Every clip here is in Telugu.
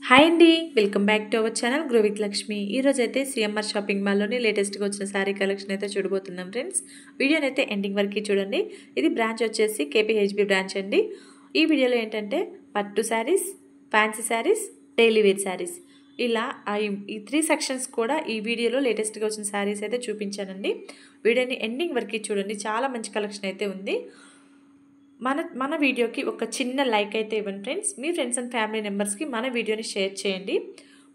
హాయ్ అండి, welcome back to our channel grow with Lakshmi. ఈరోజు అయితే సిఎంఆర్ షాపింగ్ మాల్లోని లేటెస్ట్గా వచ్చిన శారీ కలెక్షన్ అయితే చూడబోతున్నాం ఫ్రెండ్స్. వీడియోని అయితే ఎండింగ్ వరకు చూడండి. ఇది బ్రాంచ్ వచ్చేసి కేపీహెచ్బి బ్రాంచ్ అండి. ఈ వీడియోలో ఏంటంటే పట్టు sarees, fancy sarees, daily wear sarees ఇలా ఈ 3 సెక్షన్స్ కూడా ఈ వీడియోలో లేటెస్ట్గా వచ్చిన శారీస్ అయితే చూపించానండి. వీడియోని ఎండింగ్ వరకు చూడండి, చాలా మంచి కలెక్షన్ అయితే ఉంది. మన వీడియోకి ఒక చిన్న లైక్ అయితే ఇవ్వండి friends. Me friends and family మెంబర్స్కి మన వీడియోని షేర్ చేయండి.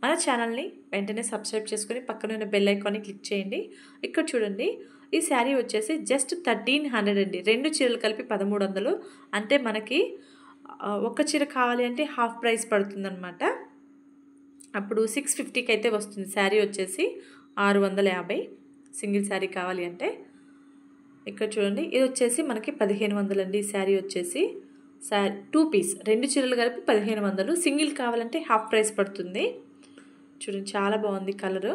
మన ఛానల్ని వెంటనే సబ్స్క్రైబ్ చేసుకొని పక్కన ఉన్న బెల్ ఐకాన్ని క్లిక్ చేయండి. ఇక్కడ చూడండి, ఈ శారీ వచ్చేసి జస్ట్ 1300 అండి. 2 చీరలు కలిపి 1300. అంటే మనకి ఒక చీర కావాలి అంటే హాఫ్ ప్రైస్ పడుతుందన్నమాట. అప్పుడు 650కి అయితే వస్తుంది. శారీ వచ్చేసి 650 సింగిల్ శారీ కావాలి అంటే. ఇక్కడ చూడండి, ఇది వచ్చేసి మనకి 1500 అండి. శారీ వచ్చేసి 2 పీస్ 2 చీరలు కలిపి 1500. సింగిల్ కావాలంటే హాఫ్ ప్రైస్ పడుతుంది. చూడండి, చాలా బాగుంది కలరు.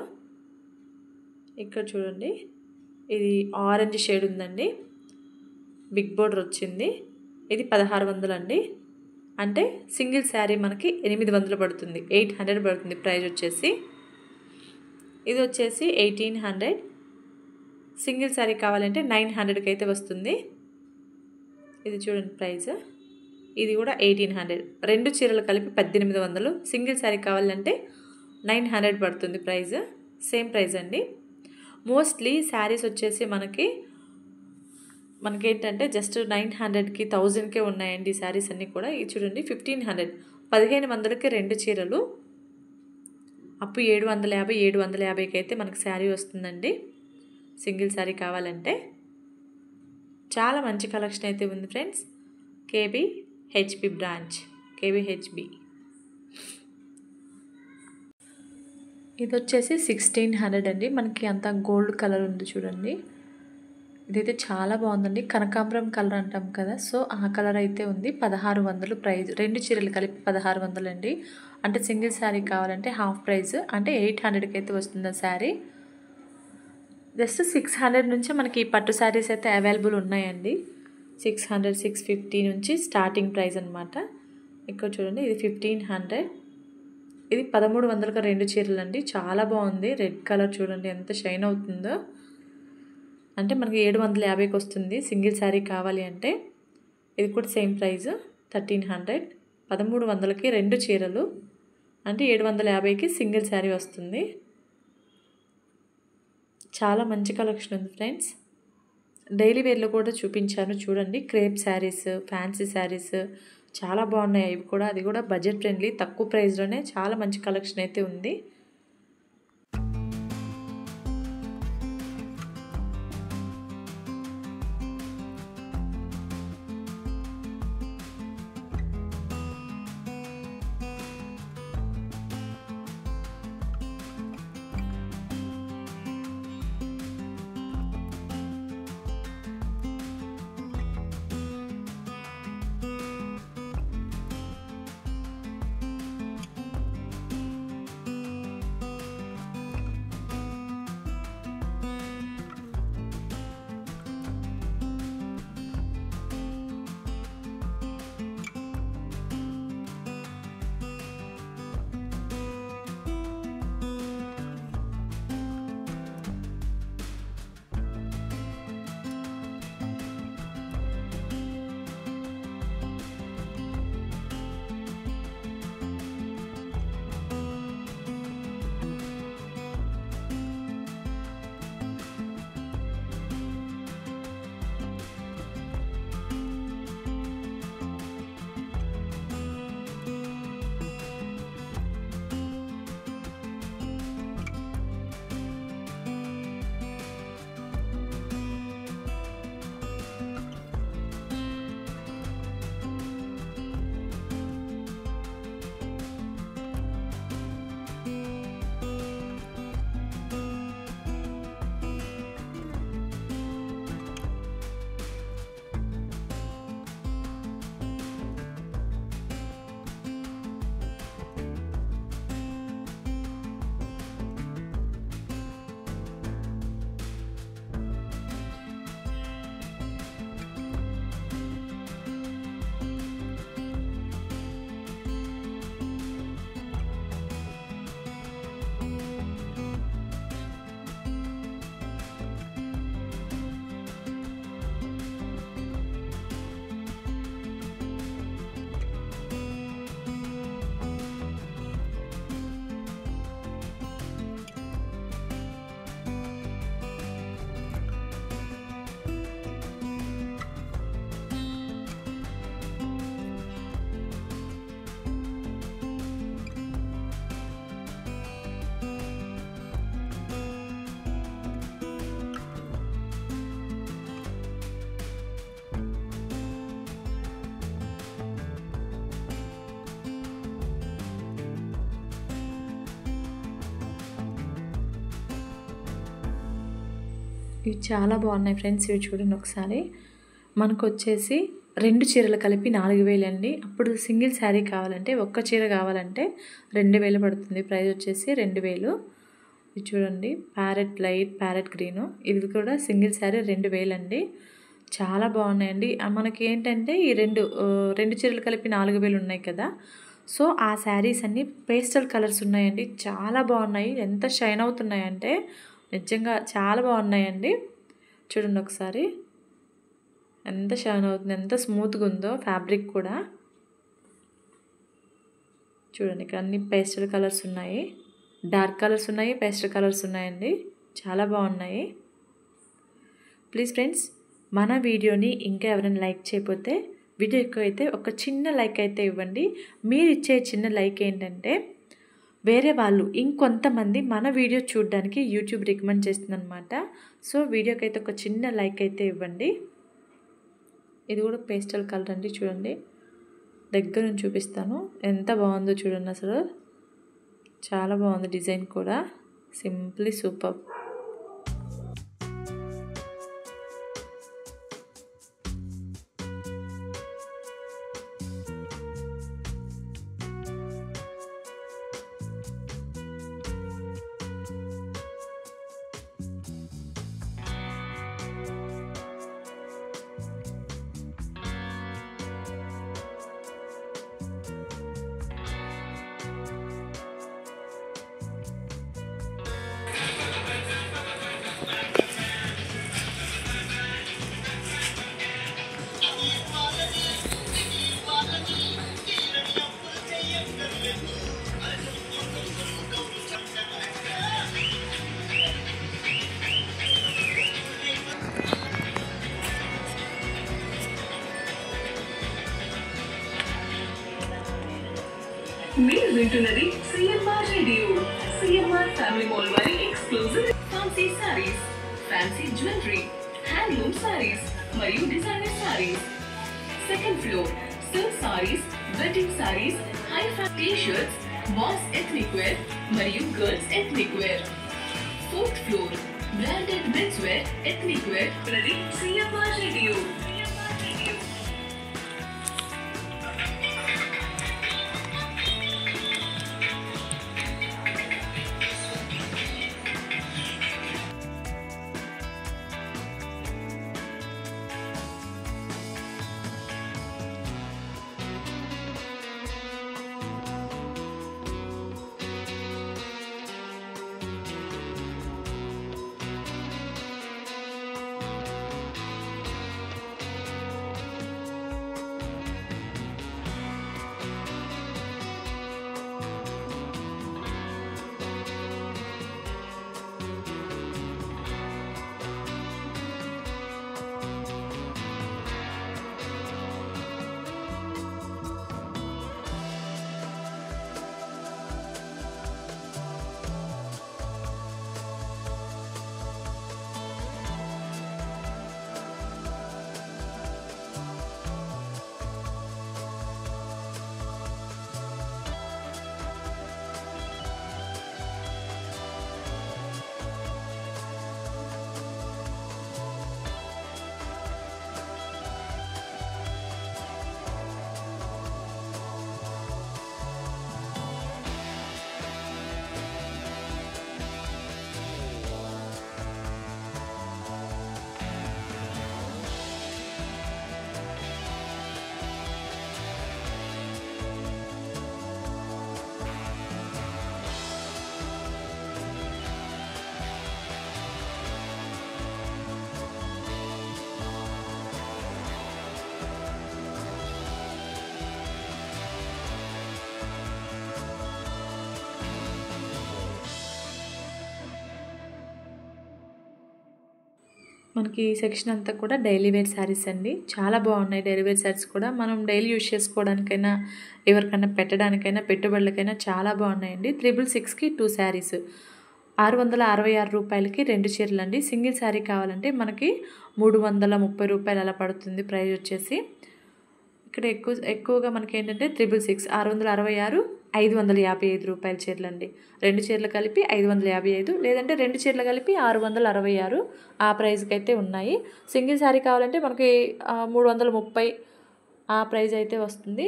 ఇక్కడ చూడండి, ఇది ఆరెంజ్ షేడ్ ఉందండి. బిగ్ బోర్డర్ వచ్చింది. ఇది 1600 అండి. అంటే సింగిల్ శారీ మనకి 800 పడుతుంది. 800 పడుతుంది ప్రైస్ వచ్చేసి. ఇది వచ్చేసి 1800. సింగిల్ శారీ కావాలంటే 900కి అయితే వస్తుంది. ఇది చూడండి ప్రైస్. ఇది కూడా 1800. 2 చీరలు కలిపి 1800. సింగిల్ శారీ కావాలంటే 900 పడుతుంది ప్రైస్. సేమ్ ప్రైస్ అండి. మోస్ట్లీ శారీస్ వచ్చేసి మనకేంటంటే జస్ట్ 900కి 1000కే ఉన్నాయండి శారీస్ అన్నీ కూడా. ఇది చూడండి 1500. 1500కి 2 చీరలు. అప్పుడు 750 750కి అయితే మనకి శారీ వస్తుందండి. సింగిల్ శారీ కావాలంటే. చాలా మంచి కలెక్షన్ అయితే ఉంది ఫ్రెండ్స్. KPHB branch, KPHB. ఇది వచ్చేసి 1600 అండి. మనకి అంతా గోల్డ్ కలర్ ఉంది చూడండి. ఇదైతే చాలా బాగుందండి. కనకాంబరం కలర్ అంటాం కదా, సో ఆ కలర్ అయితే ఉంది. 1600 ప్రైస్. 2 చీరలు కలిపి 1600 అండి. అంటే సింగిల్ శారీ కావాలంటే హాఫ్ ప్రైస్, అంటే 800కి అయితే వస్తుంది ఆ శారీ. జస్ట్ 600 నుంచి మనకి పట్టు శారీస్ అయితే అవైలబుల్ ఉన్నాయండి. 600 650 నుంచి స్టార్టింగ్ ప్రైస్ అనమాట. ఇక్కడ చూడండి, ఇది 1500. ఇది 1300కి 2 చీరలు అండి. చాలా బాగుంది. రెడ్ కలర్ చూడండి ఎంత షైన్ అవుతుందో. అంటే మనకి 750కి వస్తుంది సింగిల్ శారీ కావాలి అంటే. ఇది కూడా సేమ్ ప్రైస్ 1300. 1300కి 2 చీరలు, అంటే 750కి సింగిల్ శారీ వస్తుంది. చాలా మంచి కలెక్షన్ ఉంది ఫ్రెండ్స్. డైలీ వేర్లో కూడా చూపించాను చూడండి. క్రేప్ శారీస్, ఫ్యాన్సీ శారీస్ చాలా బాగున్నాయి. ఇవి కూడా, అది కూడా బడ్జెట్ ఫ్రెండ్లీ, తక్కువ ప్రైస్లోనే చాలా మంచి కలెక్షన్ అయితే ఉంది. ఇవి చాలా బాగున్నాయి ఫ్రెండ్స్. ఇవి చూడండి ఒకసారి. మనకు వచ్చేసి 2 చీరలు కలిపి 4000 అండి. అప్పుడు సింగిల్ శారీ కావాలంటే, ఒక్క చీర కావాలంటే 2000 పడుతుంది. ప్రైస్ వచ్చేసి 2000. ఇది చూడండి, లైట్ ప్యారెట్ గ్రీను. ఇది కూడా సింగిల్ శారీ 2000 అండి. చాలా బాగున్నాయండి. మనకి ఏంటంటే ఈ రెండు చీరలు కలిపి 4000 ఉన్నాయి కదా. సో ఆ శారీస్ అన్నీ పేస్టల్ కలర్స్ ఉన్నాయండి. చాలా బాగున్నాయి. ఎంత షైన్ అవుతున్నాయంటే నిజంగా చాలా బాగున్నాయండి. చూడండి ఒకసారి ఎంత షైన్ అవుతుంది, ఎంత స్మూత్గా ఉందో ఫ్యాబ్రిక్ కూడా. చూడండి ఇక్కడ అన్ని పేస్టల్ కలర్స్ ఉన్నాయి, డార్క్ కలర్స్ ఉన్నాయి, పేస్టల్ కలర్స్ ఉన్నాయండి. చాలా బాగున్నాయి. ప్లీజ్ ఫ్రెండ్స్, మన వీడియోని ఇంకా ఎవరైనా లైక్ చేయకపోతే వీడియో ఎక్కువ అయితే ఒక చిన్న లైక్ అయితే ఇవ్వండి. మీరు ఇచ్చే చిన్న లైక్ ఏంటంటే వేరే వాళ్ళు ఇంకొంతమంది మన వీడియో చూడడానికి యూట్యూబ్ రికమెండ్ చేస్తుందన్నమాట. సో వీడియోకి అయితే ఒక చిన్న లైక్ అయితే ఇవ్వండి. ఇది కూడా పేస్టల్ కలర్ అండి. చూడండి, దగ్గర నుంచి చూపిస్తాను. ఎంత బాగుందో చూడండి అసలు. చాలా బాగుంది డిజైన్ కూడా. Simply super. మీరు వింటున్నది CMR radio. CMR family mall వారి exclusive fancy saris, fancy jewellery, handloom saris మరియు designer saris. Second floor silk saris, wedding saris, high fan T shirts, boys ethnic wear మరియు girls ethnic wear. Fourth floor branded men's wear, ethnic wear. ప్రతి సిఎంఆర్ రేడియో. మనకి ఈ సెక్షన్ అంతా కూడా డైలీ వేర్ శారీస్ అండి. చాలా బాగున్నాయి డైలీ వేర్ శారీస్ కూడా. మనం డైలీ యూజ్ చేసుకోవడానికైనా, ఎవరికైనా పెట్టడానికైనా, పెట్టుబడులకైనా చాలా బాగున్నాయండి. 666కి 2 శారీస్, 666 రూపాయలకి 2 చీరలు అండి. సింగిల్ శారీ కావాలంటే మనకి 330 రూపాయలు అలా పడుతుంది ప్రైస్ వచ్చేసి. ఇక్కడ ఎక్కువగా మనకి ఏంటంటే 666, 555 రూపాయల చీరలండి. 2 చీరలు కలిపి 555, లేదంటే 2 చీరలు కలిపి 666 ఆ ప్రైస్కి అయితే ఉన్నాయి. సింగిల్ శారీ కావాలంటే మనకి 330 ఆ ప్రైస్ అయితే వస్తుంది.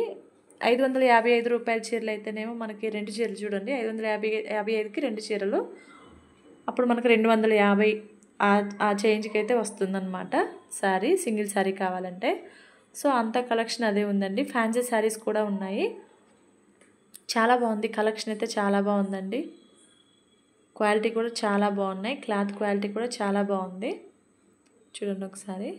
555 రూపాయల చీరలు అయితేనేమో మనకి 2 చీరలు చూడండి, 555కి 2 చీరలు, అప్పుడు మనకు 250 ఆ చేంజ్కి అయితే వస్తుందన్నమాట శారీ, సింగిల్ శారీ కావాలంటే. సో అంత కలెక్షన్ అదే ఉందండి. ఫ్యాన్సీ శారీస్ కూడా ఉన్నాయి. చాలా బాగుంది కలెక్షన్ అయితే, చాలా బాగుందండి. క్వాలిటీ కూడా చాలా బాగున్నాయి, క్లాత్ క్వాలిటీ కూడా చాలా బాగుంది. చూడండి ఒకసారి.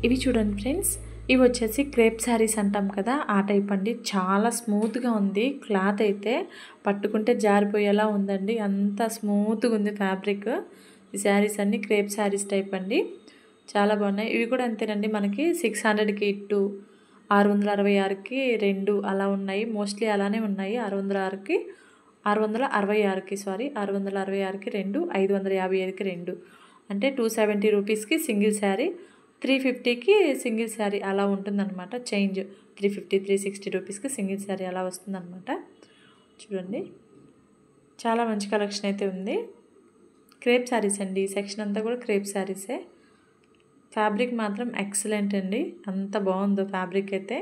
ఇవి చూడండి ఫ్రెండ్స్, ఇవి వచ్చేసి క్రేప్ శారీస్ అంటాం కదా, ఆ టైప్ అండి. చాలా స్మూత్గా ఉంది క్లాత్ అయితే, పట్టుకుంటే జారిపోయేలా ఉందండి, అంత స్మూత్గా ఉంది ఫ్యాబ్రిక్. ఈ శారీస్ అన్నీ క్రేప్ శారీస్ టైప్ అండి, చాలా బాగున్నాయి. ఇవి కూడా అంతేనండి, మనకి 600కి 2, 666కి 2 అలా ఉన్నాయి. మోస్ట్లీ అలానే ఉన్నాయి. 666కి 2, 555కి 2, అంటే 270 రూపీస్కి సింగిల్ శారీ, 350కి సింగిల్ శారీ అలా ఉంటుందన్నమాట. చేంజ్ 350, 360 రూపీస్కి సింగిల్ శారీ అలా వస్తుందన్నమాట. చూడండి, చాలా మంచి కలెక్షన్ అయితే ఉంది. క్రేప్ శారీస్ అండి, ఈ సెక్షన్ అంతా కూడా క్రేప్ శారీసే. ఫ్యాబ్రిక్ మాత్రం ఎక్సలెంట్ అండి, అంత బాగుందో ఫ్యాబ్రిక్ అయితే.